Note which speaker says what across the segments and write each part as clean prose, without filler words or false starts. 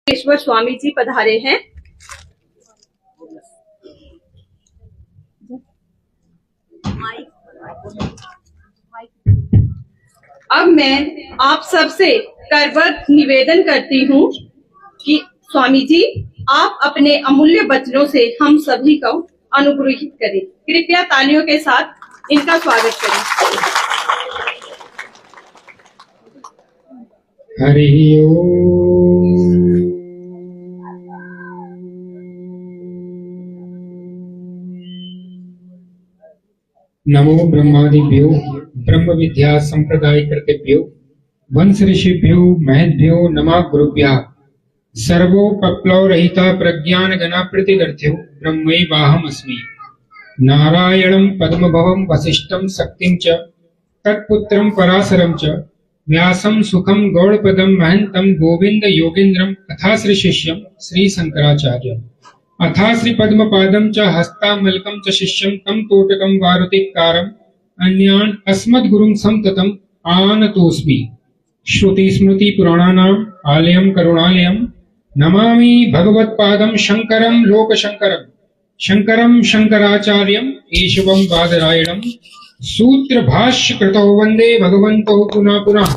Speaker 1: ईश्वर स्वामी जी पधारे हैं। अब मैं आप सबसे करबद्ध निवेदन करती हूँ कि स्वामी जी आप अपने अमूल्य वचनों से हम सभी को अनुग्रहित करें। कृपया तालियों के साथ इनका स्वागत करें।
Speaker 2: हरि ओम। नमो ब्रह्मादिभ्यो ब्रह्म विद्या संप्रदाय कृतेभ्यो वंश ऋषिभ्यो महद्भ्यो नमः गुरुभ्यः। सर्वोपप्लव रहिता प्रज्ञान गणा प्रतिदर्थ्यो ब्रह्मैवाहमस्मि। नारायणं पद्मभवं वसिष्ठं शक्तिं च तत्पुत्रं पराशरं च व्यासं सुखं गौड़पदं महन्तं गोविंद योगेन्द्रं अथा श्री शिष्यं श्री शंकराचार्यम् अथा श्री पद्मपादं च हस्तामलकं च शिष्यं तं तोटकं वारुतिकारम् अन्यान् अस्मद्गुरुं संततम् आनतोऽस्मि। श्रुति स्मृति पुराणानाम् आलयं करुणालयं नमामि भगवत्पादं शंकरं लोकशंकरं शंकरं शंकराचार्यं केशवं बादरायणं सूत्र भाष्य कृतौ वंदे भगवन्तौ पुनः पुनः।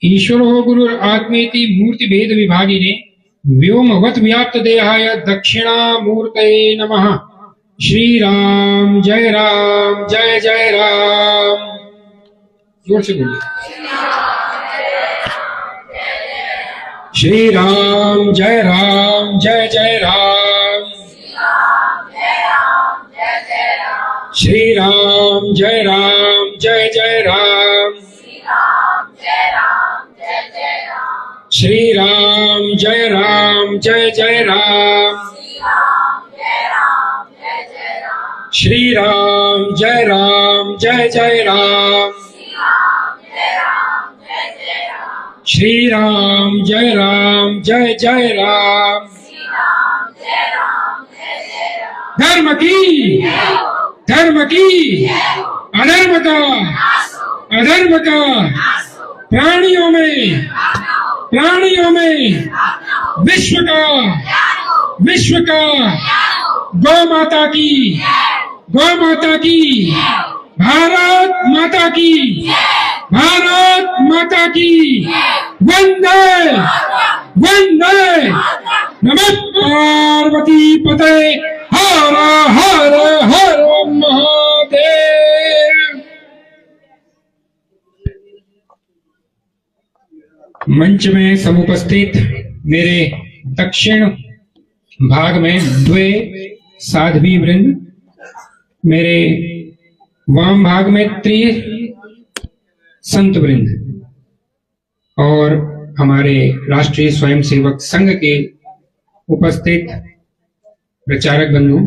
Speaker 2: ईश्वरो गुरुरात्मेति मूर्ति भेद विभागिने व्योमवत् व्याप्त देहाय दक्षिणामूर्तये नमः। श्री राम जय राम। जोर से बोलिए। श्री राम जय राम जय राम। श्री राम जय राम। श्री राम जय राम जय राम। श्री राम जय राम जय राम। श्री राम जय राम जय राम। धर्म की अधर्म का प्राणियों में विश्व का गौ माता की भारत माता की वंदे नमः पार्वती पते हर हर हर महादेव। मंच में समुपस्थित मेरे दक्षिण भाग में द्वे साध्वी वृंद, मेरे वाम भाग में संत वृंद और हमारे राष्ट्रीय स्वयंसेवक संघ के उपस्थित प्रचारक बंधु,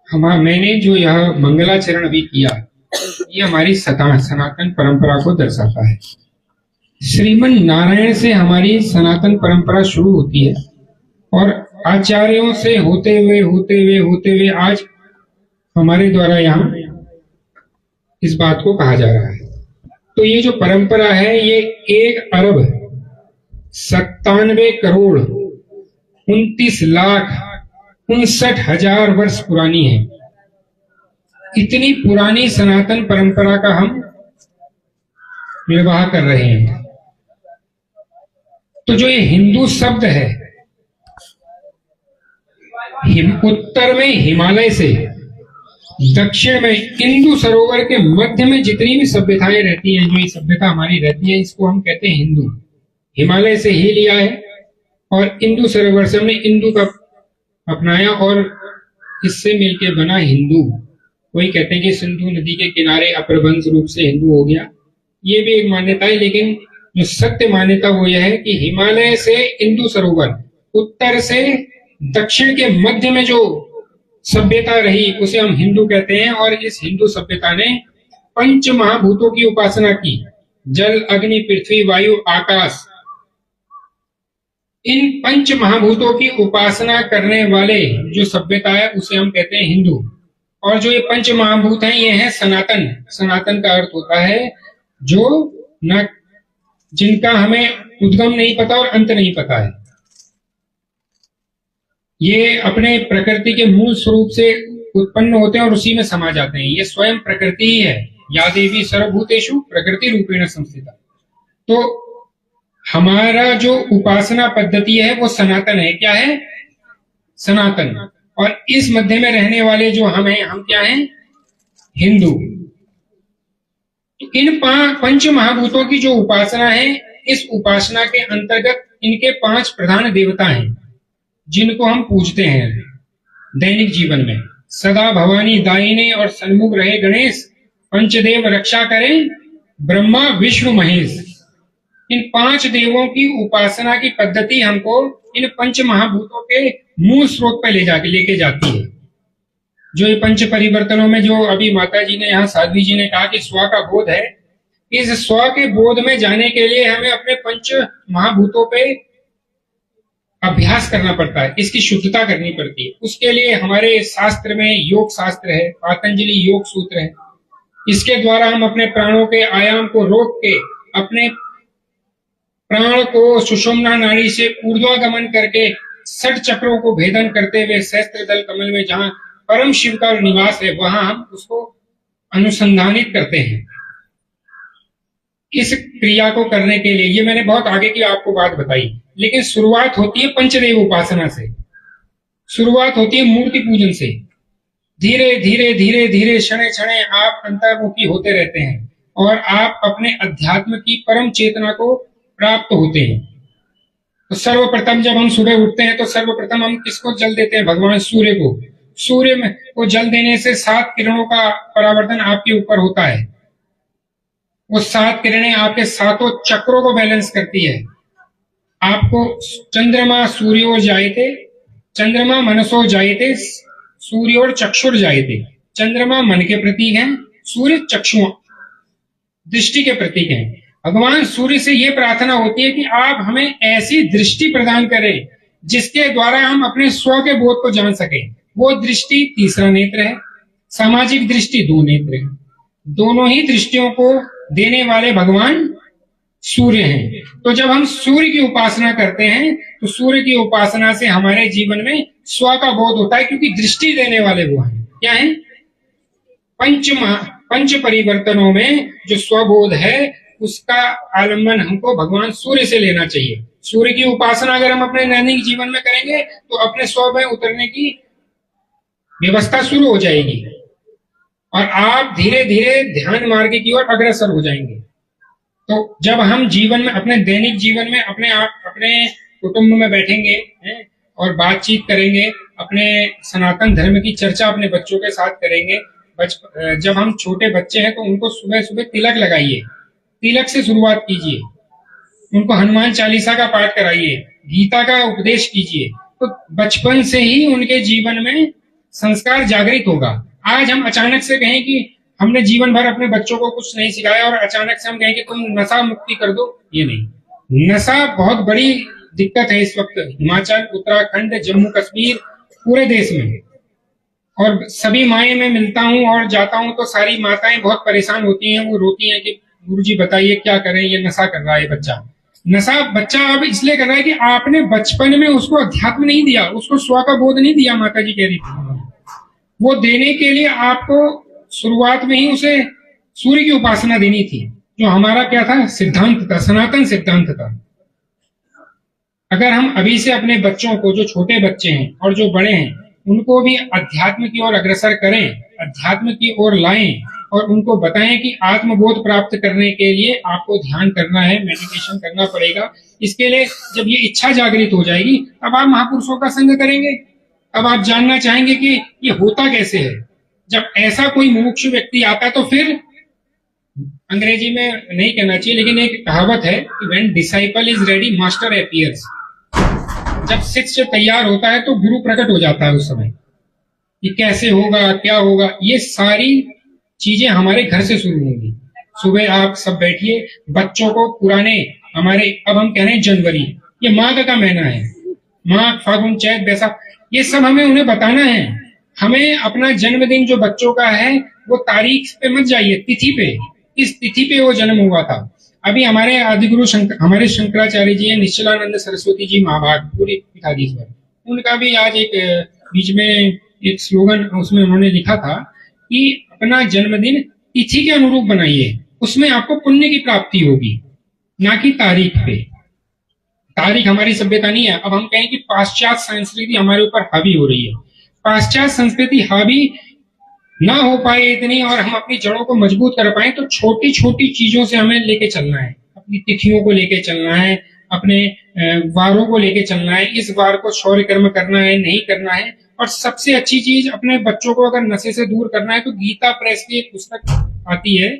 Speaker 2: मैंने जो यह मंगलाचरण अभी किया ये हमारी सनातन परंपरा को दर्शाता है। श्रीमन नारायण से हमारी सनातन परंपरा शुरू होती है और आचार्यों से होते हुए आज हमारे द्वारा यहाँ इस बात को कहा जा रहा है। तो ये जो परंपरा है ये 1,97,29,59,000 वर्ष पुरानी है। इतनी पुरानी सनातन परंपरा का हम निर्वाह कर रहे हैं। तो जो ये हिंदू शब्द है, उत्तर में हिमालय से दक्षिण में इंदु सरोवर के मध्य में जितनी भी सभ्यताएं रहती हैं, जो ये सभ्यता हमारी रहती है, इसको हम कहते हैं हिंदू। हिमालय से ही लिया है और इंदु सरोवर से हमने इंदु का अपनाया और इससे मिलके बना हिंदू। वही कहते हैं कि सिंधु नदी के किनारे अपभ्रंश रूप से हिंदू हो गया। ये भी एक मान्यता है, लेकिन जो सत्य मान्यता वो यह है कि हिमालय से इंदु सरोवर, उत्तर से दक्षिण के मध्य में जो सभ्यता रही उसे हम हिंदू कहते हैं। और इस हिंदू सभ्यता ने पंच महाभूतों की उपासना की, जल अग्नि पृथ्वी वायु आकाश। इन पंच महाभूतों की उपासना करने वाले जो सभ्यता है उसे हम कहते हैं हिंदू। और जो ये पंच महाभूत हैं ये हैं सनातन। सनातन का अर्थ होता है जो न जिनका हमें उद्गम नहीं पता और अंत नहीं पता है। ये अपने प्रकृति के मूल स्वरूप से उत्पन्न होते हैं और उसी में समा जाते हैं। ये स्वयं प्रकृति ही है। या देवी सर्वभूतेषु प्रकृति रूपेण संस्थिता। तो हमारा जो उपासना पद्धति है वो सनातन है। क्या है? सनातन। और इस मध्य में रहने वाले जो हम हैं, हम क्या हैं? हिंदू। इन पंच महाभूतों की जो उपासना है, इस उपासना के अंतर्गत इनके 5 प्रधान देवता हैं जिनको हम पूजते हैं दैनिक जीवन में। सदा भवानी दायिने और सन्मुख रहे गणेश, पंचदेव रक्षा करें ब्रह्मा विष्णु महेश। इन 5 देवों की उपासना की पद्धति हमको इन पंच महाभूतों के मूल स्रोत पर लेके जाती है। जो ये पंच परिवर्तनों में जो अभी माता जी ने, यहाँ साध्वी जी ने कहा कि स्व का बोध है, इस स्व के बोध में जाने के लिए हमें अपने पंच महाभूतों पे अभ्यास करना पड़ता है, इसकी शुद्धता करनी पड़ती है। उसके लिए हमारे शास्त्र में योग शास्त्र है, पातंजलि योग सूत्र है। इसके द्वारा हम अपने प्राणों के आयाम को रोक के अपने प्राण को सुषुम्ना नाड़ी से ऊर्ध्वागमन करके 60 चक्रों को भेदन करते हुए सहस्त्र दल कमल में जहां परम शिव का निवास है, वहां हम उसको अनुसंधानित करते हैं। इस क्रिया को करने के लिए, ये मैंने बहुत आगे की आपको बात बताई, लेकिन शुरुआत होती है पंचदेव उपासना से, शुरुआत होती है मूर्ति पूजन से। धीरे धीरे धीरे धीरे क्षणे क्षणे आप अंतर्मुखी होते रहते हैं और आप अपने अध्यात्म की परम चेतना को प्राप्त होते हैं। तो सर्वप्रथम जब हम सुबह उठते हैं तो सर्वप्रथम हम किसको जल देते हैं? भगवान सूर्य को। सूर्य में को जल देने से 7 किरणों का परावर्तन आपके ऊपर होता है। वो 7 किरणें आपके 7 चक्रों को बैलेंस करती है। आपको चंद्रमा सूर्यो जायते, चंद्रमा मनसो जायते, सूर्य और चक्षुर जायते। चंद्रमा मन के प्रतीक हैं, सूर्य चक्षु दृष्टि के प्रतीक हैं। भगवान सूर्य से यह प्रार्थना होती है कि आप हमें ऐसी दृष्टि प्रदान करें जिसके द्वारा हम अपने स्व के बोध को जान सकें। वो दृष्टि तीसरा नेत्र है, सामाजिक दृष्टि 2 नेत्र है। दोनों ही दृष्टियों को देने वाले भगवान सूर्य हैं। तो जब हम सूर्य की उपासना करते हैं तो सूर्य की उपासना से हमारे जीवन में स्व का बोध होता है, क्योंकि दृष्टि देने वाले वो हैं। क्या है? पंच परिवर्तनों में जो स्वबोध है उसका आलम्बन हमको भगवान सूर्य से लेना चाहिए। सूर्य की उपासना अगर हम अपने दैनिक जीवन में करेंगे तो अपने स्व में उतरने की व्यवस्था शुरू हो जाएगी और आप धीरे धीरे ध्यान मार्ग की ओर अग्रसर हो जाएंगे। तो जब हम जीवन में, अपने दैनिक जीवन में अपने कुटुंब में बैठेंगे और बातचीत करेंगे, अपने सनातन धर्म की चर्चा अपने बच्चों के साथ करेंगे। जब हम छोटे बच्चे हैं तो उनको सुबह सुबह तिलक लगाइए, तिलक से शुरुआत कीजिए, उनको हनुमान चालीसा का पाठ कराइए, गीता का उपदेश कीजिए। तो बचपन से ही उनके जीवन में संस्कार जागृत होगा। आज हम अचानक से कहें कि हमने जीवन भर अपने बच्चों को कुछ नहीं सिखाया और अचानक से हम कहें कि तुम नशा मुक्ति कर दो, ये नहीं। नशा बहुत बड़ी दिक्कत है इस वक्त हिमाचल, उत्तराखंड, जम्मू कश्मीर, पूरे देश में। और सभी माएँ मैं मिलता हूँ और जाता हूँ तो सारी माताएं बहुत परेशान होती हैं। वो रोती हैं कि गुरुजी बताइए क्या करें, ये नशा कर रहा है बच्चा। नशा बच्चा अब इसलिए कर रहा है कि आपने बचपन में उसको अध्यात्म नहीं दिया, उसको स्व का बोध नहीं दिया। माता जी कह रही थी वो देने के लिए आपको शुरुआत में ही उसे सूर्य की उपासना देनी थी, जो हमारा क्या था? सिद्धांत था, सनातन सिद्धांत था। अगर हम अभी से अपने बच्चों को, जो छोटे बच्चे हैं और जो बड़े हैं, उनको भी अध्यात्म की ओर अग्रसर करें, अध्यात्म की ओर लाएं और उनको बताएं कि आत्मबोध प्राप्त करने के लिए आपको ध्यान करना है, मेडिटेशन करना पड़ेगा। इसके लिए जब ये इच्छा जागृत हो जाएगी तब आप महापुरुषों का संग करेंगे। अब आप जानना चाहेंगे कि ये होता कैसे है। जब ऐसा कोई मुमुक्षु व्यक्ति आता है तो फिर, अंग्रेजी में नहीं कहना चाहिए लेकिन एक कहावत है कि when disciple is ready master appears. जब शिष्य तैयार होता है तो गुरु प्रकट हो जाता है। उस समय ये कैसे होगा, क्या होगा, ये सारी चीजें हमारे घर से शुरू होंगी। सुबह आप सब बैठिए, बच्चों को पुराने हमारे, अब हम कह रहे हैं जनवरी, ये माघ का महीना है, माघ फागुन चैत बैसाख, ये सब हमें उन्हें बताना है। हमें अपना जन्मदिन जो बच्चों का है वो तारीख पे मत जाइए, तिथि पे, इस तिथि पे वो जन्म हुआ था। अभी हमारे आदिगुरु हमारे शंकराचार्य जी हैं, निश्चलानंद सरस्वती जी महाभाग पूरे पीठाधीश्वर, उनका भी आज एक बीच में एक स्लोगन उसमें उन्होंने लिखा था कि अपना जन्मदिन तिथि के अनुरूप बनाइए, उसमें आपको पुण्य की प्राप्ति होगी, ना कि तारीख पे। तारीख हमारी सभ्यता नहीं है। अब हम कहें कि पाश्चात्य संस्कृति हमारे ऊपर हावी हो रही है, पाश्चात्य संस्कृति हावी ना हो पाए इतनी और हम अपनी जड़ों को मजबूत कर पाए, तो छोटी छोटी चीजों से हमें लेके चलना है, अपनी तिथियों को लेके चलना है, अपने वारों को लेके चलना है, इस वार को शौर्य कर्म करना है नहीं करना है। और सबसे अच्छी चीज, अपने बच्चों को अगर नशे से दूर करना है तो गीता प्रेस की एक पुस्तक आती है,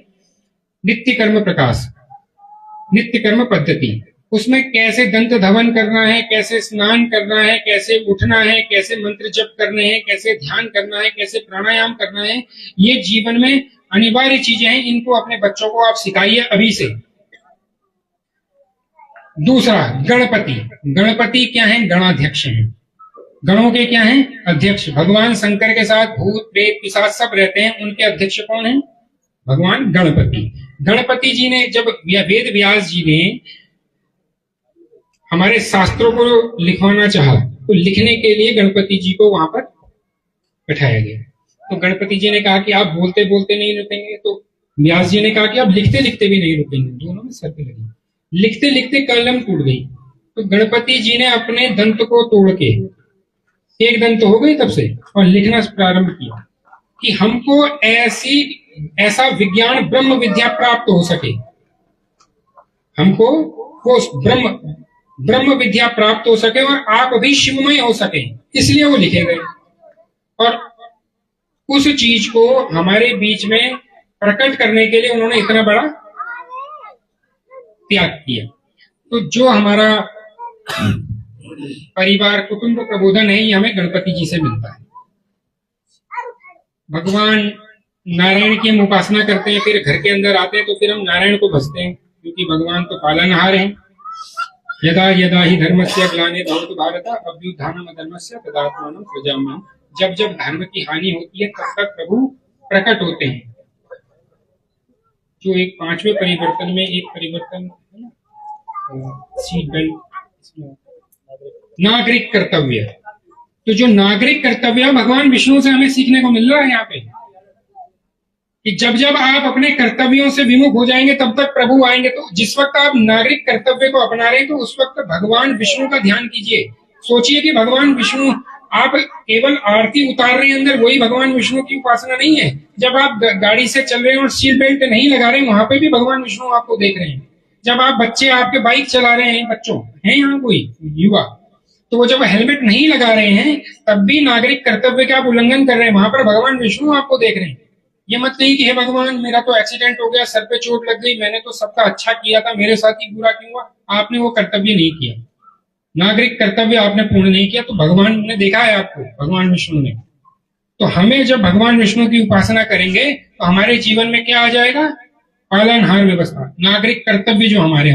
Speaker 2: नित्य कर्म प्रकाश, नित्य कर्म पद्धति, उसमें कैसे दंत धवन करना है, कैसे स्नान करना है, कैसे उठना है, कैसे मंत्र जप करने हैं, कैसे ध्यान करना है, कैसे प्राणायाम करना है, ये जीवन में अनिवार्य चीजें हैं। इनको अपने बच्चों को आप सिखाइए अभी से। दूसरा, गणपति। गणपति क्या है? गणाध्यक्ष हैं। गणों के क्या हैं? अध्यक्ष। भगवान शंकर के साथ भूत प्रेत पिशाच सब रहते हैं, उनके अध्यक्ष कौन है? भगवान गणपति। गणपति जी ने जब वेद व्यास जी ने हमारे शास्त्रों को लिखवाना चाहा, तो लिखने के लिए गणपति जी को वहां पर बैठाया गया। तो गणपति जी ने कहा कि आप बोलते बोलते नहीं रुकेंगे, तो व्यास जी ने कहा कि आप लिखते लिखते भी नहीं रुकेंगे। दोनों में सर पे लगी, लिखते लिखते कलम टूट गई। तो गणपति जी ने अपने दंत को तोड़ के, एक दंत हो गई तब से, और लिखना प्रारंभ किया कि हमको ऐसा विज्ञान ब्रह्म विद्या प्राप्त हो सके, हमको वो ब्रह्म विद्या प्राप्त हो सके और आप भी शिवमय हो सके, इसलिए वो लिखे गए। और उस चीज को हमारे बीच में प्रकट करने के लिए उन्होंने इतना बड़ा त्याग किया। तो जो हमारा परिवार कुटुंब प्रबोधन है, ये हमें गणपति जी से मिलता है। भगवान नारायण की हम उपासना करते हैं, फिर घर के अंदर आते हैं तो फिर हम नारायण को भजते हैं, क्योंकि भगवान तो पालनहार हैं। यदा यदा ही धर्मस्य ग्लानिर्भवति भारत अभ्युत्थानम् अधर्मस्य तदात्मानं सृजाम्यहम्। जब जब धर्म की हानि होती है तब तक प्रभु प्रकट होते हैं। जो एक 5वें परिवर्तन में एक परिवर्तन है ना, सीट बेल्ट, नागरिक कर्तव्य। तो जो नागरिक कर्तव्य भगवान विष्णु से हमें सीखने को मिल रहा है यहाँ पे, कि जब जब आप अपने कर्तव्यों से विमुख हो जाएंगे तब तक प्रभु आएंगे। तो जिस वक्त आप नागरिक कर्तव्य को अपना रहे हैं तो उस वक्त भगवान विष्णु का ध्यान कीजिए। सोचिए कि भगवान विष्णु, आप केवल आरती उतार रहे हैं अंदर, वही भगवान विष्णु की उपासना नहीं है। जब आप गाड़ी से चल रहे हैं और सीट बेल्ट नहीं लगा रहे हैं, वहां पे भी भगवान विष्णु आपको देख रहे हैं। जब आप बच्चे आपके बाइक चला रहे हैं, बच्चों हैं यहाँ कोई युवा, तो वो जब हेलमेट नहीं लगा रहे हैं तब भी नागरिक कर्तव्य का आप उल्लंघन कर रहे हैं, वहां पर भगवान विष्णु आपको देख रहे हैं। ये मत नहीं कि हे भगवान मेरा तो एक्सीडेंट हो गया, सर पे चोट लग गई, मैंने तो सबका अच्छा किया था, मेरे साथ ही बुरा क्यों हुआ। आपने वो कर्तव्य नहीं किया, नागरिक कर्तव्य आपने पूर्ण नहीं किया, तो भगवान ने देखा है आपको, भगवान विष्णु ने। तो हमें जब भगवान विष्णु की उपासना करेंगे तो हमारे जीवन में क्या आ जाएगा? पालनहार व्यवस्था, नागरिक कर्तव्य जो हमारे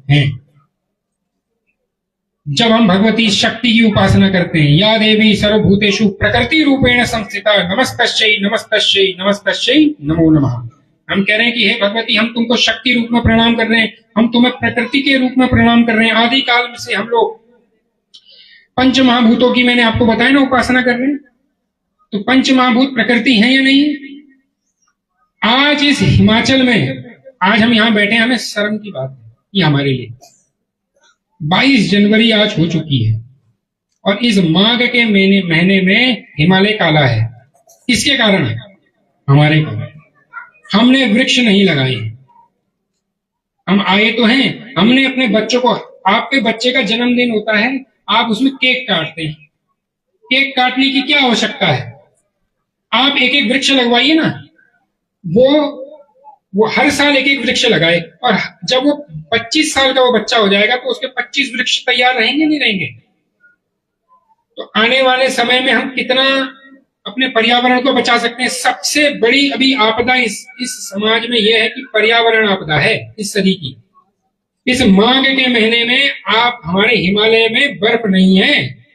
Speaker 2: हैं। जब हम भगवती शक्ति की उपासना करते हैं, या देवी सर्वभूतेषु प्रकृति रूपेण संस्थिता नमस्तस्यै नमस्तस्यै नमस्तस्यै नमो नमः। हम कह रहे हैं कि हे भगवती, हम तुमको शक्ति रूप में प्रणाम कर रहे हैं, हम तुम्हें प्रकृति के रूप में प्रणाम कर रहे हैं। आदि काल में से हम लोग पंच महाभूतों की, मैंने आपको बताया ना, उपासना कर रहे हैं। तो पंच महाभूत प्रकृति है या नहीं? आज इस हिमाचल में, आज हम यहां बैठे हैं, हमें शर्म की बात है ये हमारे लिए। 22 जनवरी आज हो चुकी है और इस माघ के महीने में हिमालय काला है। किसके कारण है? हमारे कारण। हमने वृक्ष नहीं लगाए। हम आए तो हैं, हमने अपने बच्चों को, आपके बच्चे का जन्मदिन होता है, आप उसमें केक काटते हैं। केक काटने की क्या आवश्यकता है? आप एक एक वृक्ष लगवाइए ना। वो हर साल एक एक वृक्ष लगाए, और जब वो 25 साल का वो बच्चा हो जाएगा तो उसके 25 वृक्ष तैयार रहेंगे नहीं रहेंगे? तो आने वाले समय में हम कितना अपने पर्यावरण को बचा सकते हैं। सबसे बड़ी अभी आपदा इस समाज में यह है कि पर्यावरण आपदा है इस सदी की। इस माघ के महीने में आप, हमारे हिमालय में बर्फ नहीं है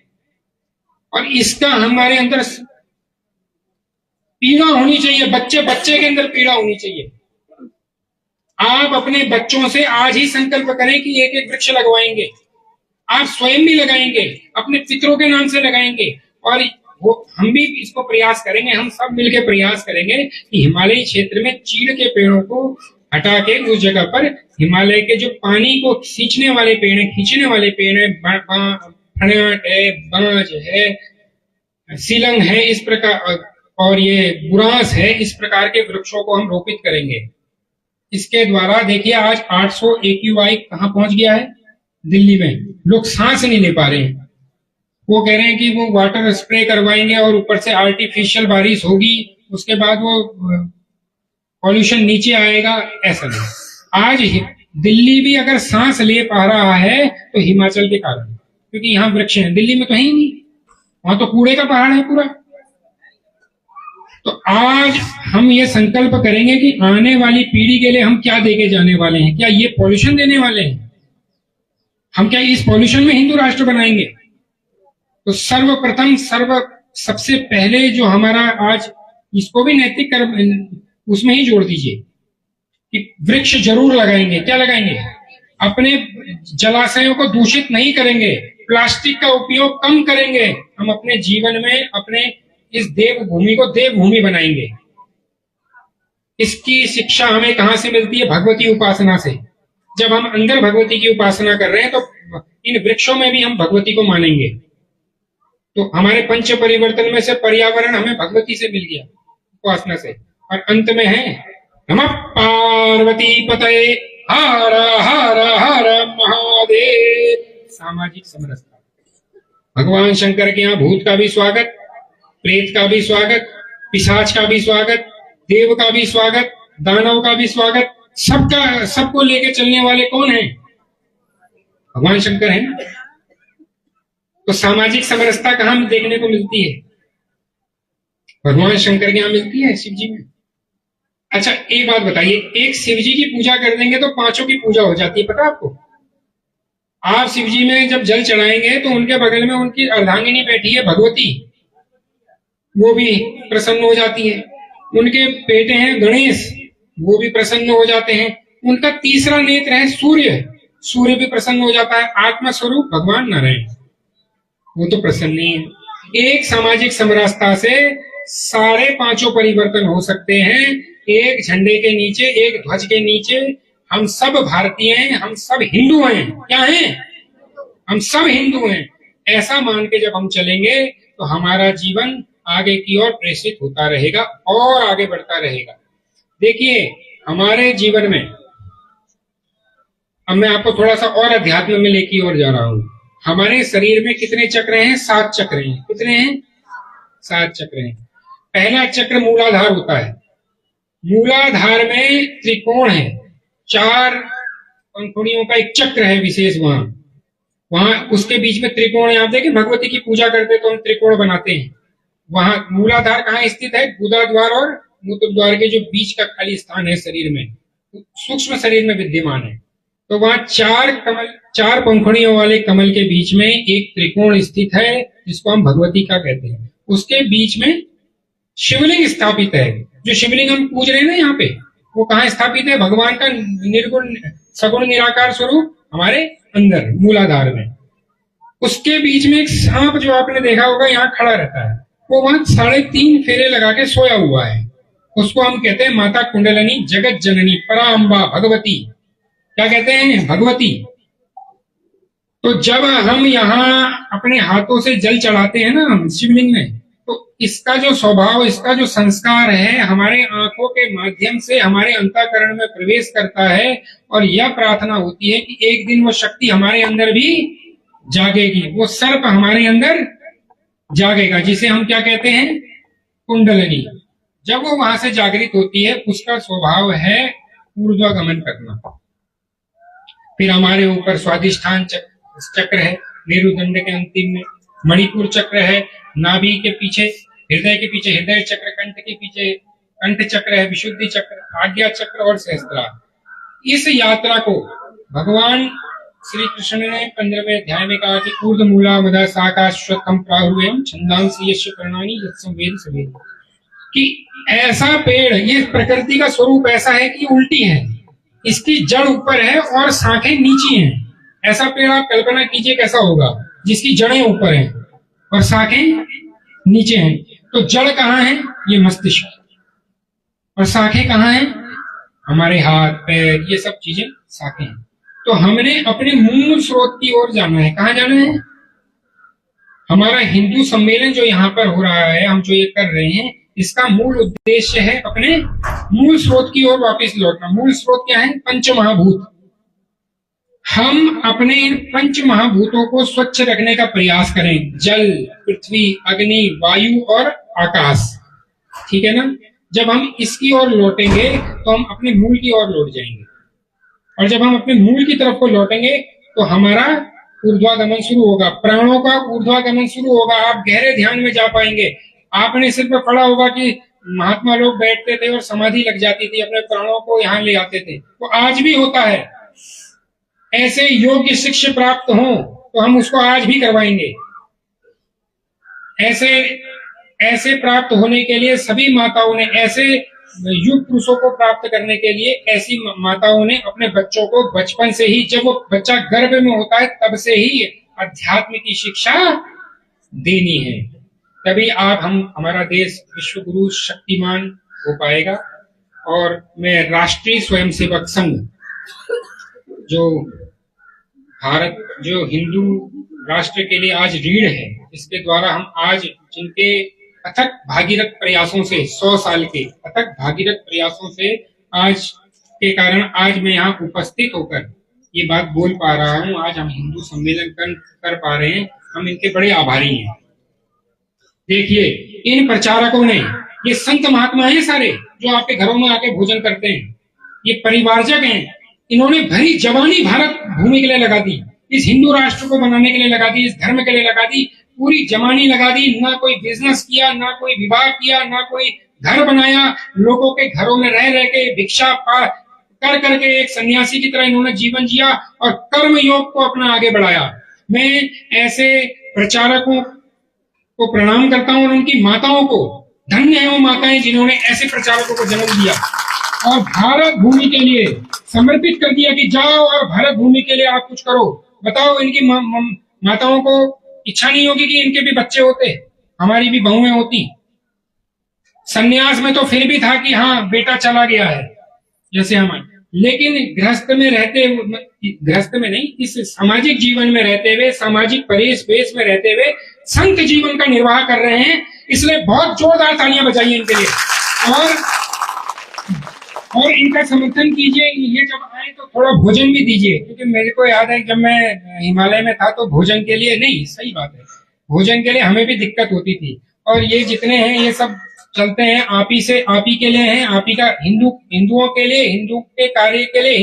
Speaker 2: और इसका हमारे अंदर पीड़ा होनी चाहिए, बच्चे के अंदर पीड़ा होनी चाहिए। आप अपने बच्चों से आज ही संकल्प करें कि एक एक वृक्ष लगवाएंगे। आप स्वयं भी लगाएंगे, अपने पितरों के नाम से लगाएंगे, और वो हम भी इसको प्रयास करेंगे, हम सब मिलकर प्रयास करेंगे कि हिमालयी क्षेत्र में चीड़ के पेड़ों को हटा के उस जगह पर हिमालय के जो पानी को खींचने वाले पेड़ हैं, खींचने वाले पेड़ है, फणियाट है, बांज है, सीलंग है, इस प्रकार, और ये बुरांस है, इस प्रकार के वृक्षों को हम रोपित करेंगे। इसके द्वारा देखिए आज 800 AQI कहाँ पहुंच गया है, दिल्ली में। लोग सांस नहीं ले पा रहे हैं। वो कह रहे हैं कि वो वाटर स्प्रे करवाएंगे और ऊपर से आर्टिफिशियल बारिश होगी, उसके बाद वो पॉल्यूशन नीचे आएगा। ऐसा नहीं। आज दिल्ली भी अगर सांस ले पा रहा है तो हिमाचल के कारण, क्योंकि यहाँ वृक्ष हैं। दिल्ली में तो है ही नहीं, वहां तो कूड़े का पहाड़ है पूरा। तो आज हम ये संकल्प करेंगे कि आने वाली पीढ़ी के लिए हम क्या देके जाने वाले हैं। क्या ये पॉल्यूशन देने वाले हैं? हम क्या इस पॉल्यूशन में हिंदू राष्ट्र बनाएंगे? तो सर्वप्रथम सबसे पहले जो हमारा आज, इसको भी नैतिक कर्म उसमें ही जोड़ दीजिए कि वृक्ष जरूर लगाएंगे। क्या लगाएंगे? अपने जलाशयों को दूषित नहीं करेंगे, प्लास्टिक का उपयोग कम करेंगे। हम अपने जीवन में अपने इस देवभूमि को देवभूमि बनाएंगे। इसकी शिक्षा हमें कहां से मिलती है? भगवती उपासना से। जब हम अंदर भगवती की उपासना कर रहे हैं तो इन वृक्षों में भी हम भगवती को मानेंगे। तो हमारे पंच परिवर्तन में से पर्यावरण हमें भगवती से मिल गया, उपासना से। और अंत में है नमः पार्वती पतये हर हर हर महादेव। सामाजिक समरसता। भगवान शंकर के यहाँ भूत का भी स्वागत, प्रेत का भी स्वागत, पिशाच का भी स्वागत, देव का भी स्वागत, दानव का भी स्वागत। सबका, सबको लेके चलने वाले कौन है? भगवान शंकर है ना। तो सामाजिक समरसता कहां देखने को मिलती है? भगवान शंकर के यहां मिलती है, शिव जी में। अच्छा एक बात बताइए, एक शिव जी की पूजा कर देंगे तो पांचों की पूजा हो जाती है, पता आपको? आप शिव जी में जब जल चढ़ाएंगे तो उनके बगल में उनकी अर्धांगिनी बैठी है भगवती, वो भी प्रसन्न हो जाती है। उनके बेटे हैं गणेश, वो भी प्रसन्न हो जाते हैं। उनका तीसरा नेत्र है सूर्य, सूर्य भी प्रसन्न हो जाता है। आत्मा स्वरूप भगवान नारायण, वो तो प्रसन्न ही है। एक सामाजिक समरसता से सारे पांचों परिवर्तन हो सकते हैं। एक झंडे के नीचे, एक ध्वज के नीचे हम सब भारतीय हैं, हम सब हिंदू हैं। क्या हैं? हम सब हिंदू हैं। ऐसा मान के जब हम चलेंगे तो हमारा जीवन आगे की ओर प्रेषित होता रहेगा और आगे बढ़ता रहेगा। देखिए हमारे जीवन में, अब मैं आपको थोड़ा सा और अध्यात्म में लेके और जा रहा हूं। हमारे शरीर में कितने चक्र हैं? 7 चक्र हैं। कितने हैं? 7 चक्र हैं। पहला चक्र मूलाधार होता है। मूलाधार में त्रिकोण है, 4 पंखुड़ियों का एक चक्र है विशेष। वहां उसके बीच में त्रिकोण है। आप देखें भगवती की पूजा करते तो हम त्रिकोण बनाते हैं। वहां मूलाधार कहाँ स्थित है? गुदा द्वार और मूत्र द्वार के जो बीच का खाली स्थान है शरीर में, सूक्ष्म शरीर में विद्यमान है। तो वहां 4 पंखुड़ियों वाले कमल के बीच में एक त्रिकोण स्थित है, जिसको हम भगवती का कहते हैं। उसके बीच में शिवलिंग स्थापित है। जो शिवलिंग हम पूज रहे हैं ना यहाँ पे, वो कहाँ स्थापित है? भगवान का निर्गुण सगुण निराकार स्वरूप हमारे अंदर मूलाधार में। उसके बीच में एक सांप, जो आपने देखा होगा यहाँ खड़ा रहता है, वो वहां 3.5 फेरे लगा के सोया हुआ है। उसको हम कहते हैं माता कुंडलनी, जगत जननी, पराम्बा, भगवती। क्या कहते हैं? भगवती। तो जब हम यहाँ अपने हाथों से जल चढ़ाते हैं ना शिवलिंग में, तो इसका जो स्वभाव, इसका जो संस्कार है, हमारे आंखों के माध्यम से हमारे अंतःकरण में प्रवेश करता है। और यह प्रार्थना होती है कि एक दिन वो शक्ति हमारे अंदर भी जागेगी, वो सर्प हमारे अंदर जागेगा, जिसे हम क्या कहते हैं? कुंडलनी। जब वो वहां से जागृत होती है, उसका स्वभाव है ऊर्ध्वगमन करना। फिर हमारे ऊपर स्वाधिष्ठान चक्र है, मेरुदंड के अंतिम में मणिपुर चक्र है, नाभि के पीछे, हृदय के पीछे हृदय चक्र, कंठ के पीछे कंठ चक्र है, विशुद्धि चक्र, आज्ञा चक्र और सहस्त्रार। इस यात्रा को भगवान श्री कृष्ण ने 15वें अध्याय में कहा कि ऊर्ध्व मूला मदा साकाश्वतम प्राहुर्वयम् छंदांसि यस्य पर्णानि यत्संवेद सवेद। कि ऐसा पेड़, ये प्रकृति का स्वरूप ऐसा है कि उल्टी है, इसकी जड़ ऊपर है और शाखें नीचे हैं। ऐसा पेड़ आप कल्पना कीजिए कैसा होगा, जिसकी जड़ें ऊपर हैं और शाखें नीचे हैं। तो जड़ कहाँ है? ये मस्तिष्क। और शाखें कहाँ हैं? हमारे हाथ पैर, ये सब चीजें शाखें हैं। तो हमने अपने मूल स्रोत की ओर जाना है। कहाँ जाना है? हमारा हिंदू सम्मेलन जो यहाँ पर हो रहा है, हम जो ये कर रहे हैं, इसका मूल उद्देश्य है अपने मूल स्रोत की ओर वापस लौटना। मूल स्रोत क्या है? पंच महाभूत। हम अपने इन पंच महाभूतों को स्वच्छ रखने का प्रयास करें। जल, पृथ्वी, अग्नि, वायु और आकाश। ठीक है ना? जब हम इसकी ओर लौटेंगे तो हम अपने मूल की ओर लौट जाएंगे। और जब हम अपने मूल की तरफ को लौटेंगे तो हमारा ऊर्ध्वागमन शुरू होगा, प्राणों का ऊर्ध्वागमन शुरू होगा। आप गहरे ध्यान में जा पाएंगे। आपने सिर्फ पढ़ा होगा कि महात्मा लोग बैठते थे और समाधि लग जाती थी, अपने प्राणों को यहाँ ले आते थे। तो आज भी होता है। ऐसे योग्य शिष्य प्राप्त हों तो हम उसको आज भी करवाएंगे। ऐसे प्राप्त होने के लिए सभी माताओं ने, ऐसे युग पुरुषों को प्राप्त करने के लिए ऐसी माताओं ने अपने बच्चों को बचपन से ही, जब वो बच्चा गर्भ में होता है तब से ही अध्यात्म की शिक्षा देनी है। तभी हमारा देश विश्व गुरु शक्तिमान हो पाएगा। और मैं राष्ट्रीय स्वयंसेवक संघ, जो हिंदू राष्ट्र के लिए आज रीढ़ है, इसके द्वारा हम आज जिनके अथक भागीरथ प्रयासों से, 100 साल के अथक भागीरथ प्रयासों से आज के कारण आज मैं यहाँ उपस्थित होकर ये बात बोल पा रहा हूँ। आज हम हिंदू सम्मेलन कर पा रहे हैं। हम इनके बड़े आभारी हैं। देखिए, इन प्रचारकों ने, ये संत महात्मा हैं सारे, जो आपके घरों में आके भोजन करते हैं, ये परिवारजक हैं। इन्होंने भरी जवानी भारत भूमि के लिए लगा दी, इस हिंदू राष्ट्र को बनाने के लिए लगा दी, इस धर्म के लिए लगा दी, पूरी जवानी लगा दी। ना कोई बिजनेस किया, ना कोई विवाह किया, ना कोई घर बनाया। लोगों के घरों में रह के भिक्षा कर करके एक सन्यासी की तरह इन्होंने जीवन जिया और कर्म योग को अपना आगे बढ़ाया। मैं ऐसे प्रचारकों को प्रणाम करता हूं और उनकी माताओं को, धन्य है वो माताएं जिन्होंने ऐसे प्रचारकों को जन्म दिया और भारत भूमि के लिए समर्पित कर दिया कि जाओ और भारत भूमि के लिए आप कुछ करो। बताओ, इनकी माताओं को इच्छा नहीं होगी कि इनके भी बच्चे होते, हमारी भी बहुएं होती। सन्यास में तो फिर भी था कि हाँ बेटा चला गया है जैसे हमारे, लेकिन गृहस्थ में नहीं, इस सामाजिक जीवन में रहते हुए, सामाजिक परिवेश में रहते हुए संत जीवन का निर्वाह कर रहे हैं। इसलिए बहुत जोरदार तालियां बजाइए इनके लिए और इनका समर्थन कीजिए। ये जब आए तो थोड़ा भोजन भी दीजिए, क्योंकि मेरे को याद है जब मैं हिमालय में था तो भोजन के लिए नहीं, सही बात है, भोजन के लिए हमें भी दिक्कत होती थी। और ये जितने हैं ये सब चलते हैं आप ही के लिए हैं, आप ही का हिंदुओं के लिए, हिंदू के कार्य के लिए,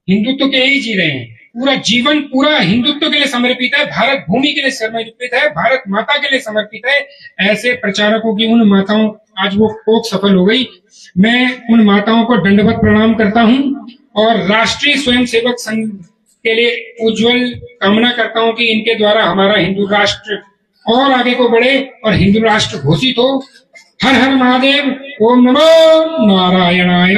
Speaker 2: हिंदुत्व के ही जी रहे हैं। पूरा जीवन पूरा हिंदुत्व के लिए समर्पित है, भारत भूमि के लिए समर्पित है, भारत माता के लिए समर्पित है। ऐसे प्रचारकों की उन माताओं, आज वो कोक सफल हो गई। मैं उन माताओं को दंडवत प्रणाम करता हूं और राष्ट्रीय स्वयंसेवक संघ के लिए उज्जवल कामना करता हूं कि इनके द्वारा हमारा हिंदू राष्ट्र और आगे को बढ़े और हिंदू राष्ट्र घोषित हो। हर हर महादेव। ओम नमो नारायणाय।